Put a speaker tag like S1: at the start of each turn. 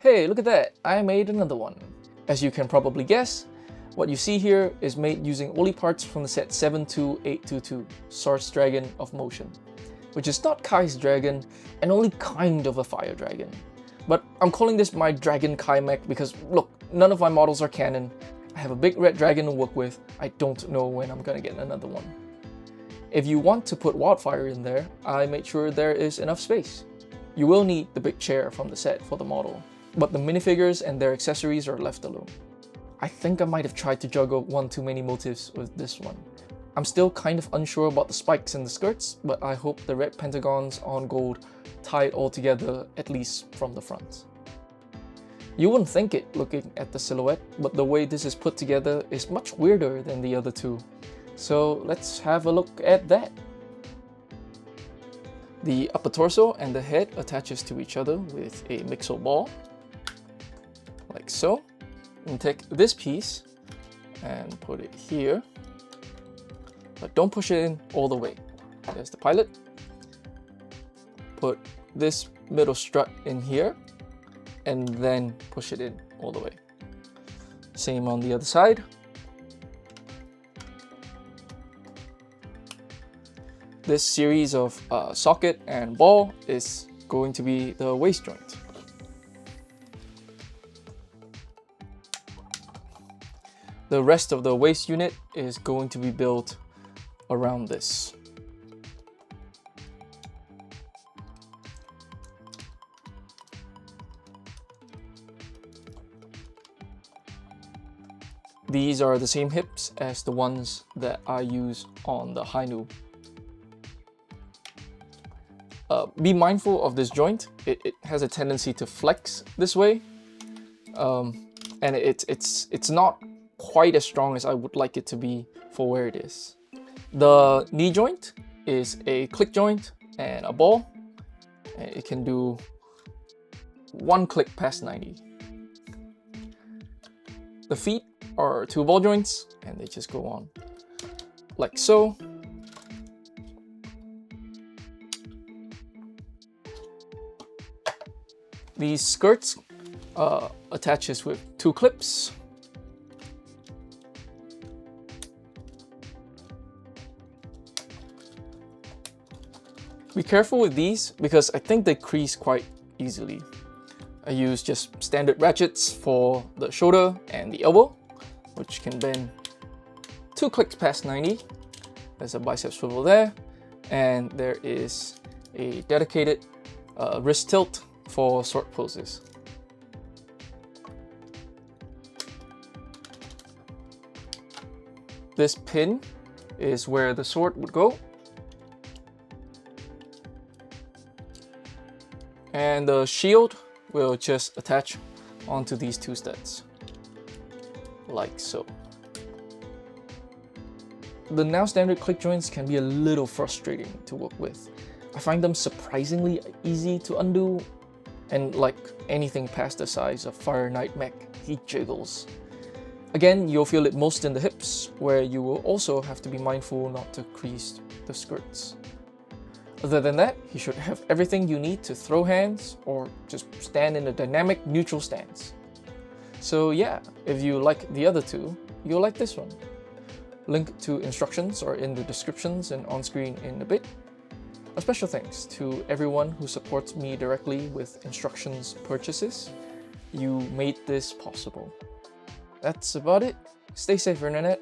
S1: Hey, look at that, I made another one. As you can probably guess, what you see here is made using only parts from the set 72822, Source Dragon of Motion, which is not Kai's dragon and only kind of a fire dragon. But I'm calling this my Dragon Kai Mech because look, none of my models are canon. I have a big red dragon to work with. I don't know when I'm gonna get another one. If you want to put Wildfire in there, I made sure there is enough space. You will need the big chair from the set for the model, but the minifigures and their accessories are left alone. I think I might have tried to juggle one too many motifs with this one. I'm still kind of unsure about the spikes and the skirts, but I hope the red pentagons on gold tie it all together, at least from the front. You wouldn't think it looking at the silhouette, but the way this is put together is much weirder than the other two. So let's have a look at that. The upper torso and the head attaches to each other with a mixo ball, like so. And take this piece and put it here, but don't push it in all the way. There's the pilot. Put this middle strut in here and then push it in all the way. Same on the other side. This series of socket and ball is going to be the waist joint. The rest of the waist unit is going to be built around this. These are the same hips as the ones that I use on the Hainu. Be mindful of this joint. It has a tendency to flex this way, and it's not quite as strong as I would like it to be for where it is. The knee joint is a click joint and a ball. It can do one click past 90. The feet are two ball joints and they just go on like so. These skirts attaches with two clips. Be careful with these because I think they crease quite easily. I use just standard ratchets for the shoulder and the elbow, which can bend two clicks past 90. There's a bicep swivel there, and there is a dedicated wrist tilt for sword poses. This pin is where the sword would go. And the shield will just attach onto these two studs, like so. The now standard click joints can be a little frustrating to work with. I find them surprisingly easy to undo, and like anything past the size of Fire Knight Mech, he jiggles. Again, you'll feel it most in the hips, where you will also have to be mindful not to crease the skirts. Other than that, you should have everything you need to throw hands or just stand in a dynamic neutral stance. So yeah, if you like the other two, you'll like this one. Link to instructions are in the descriptions and on screen in a bit. A special thanks to everyone who supports me directly with instructions purchases. You made this possible. That's about it. Stay safe, Internet.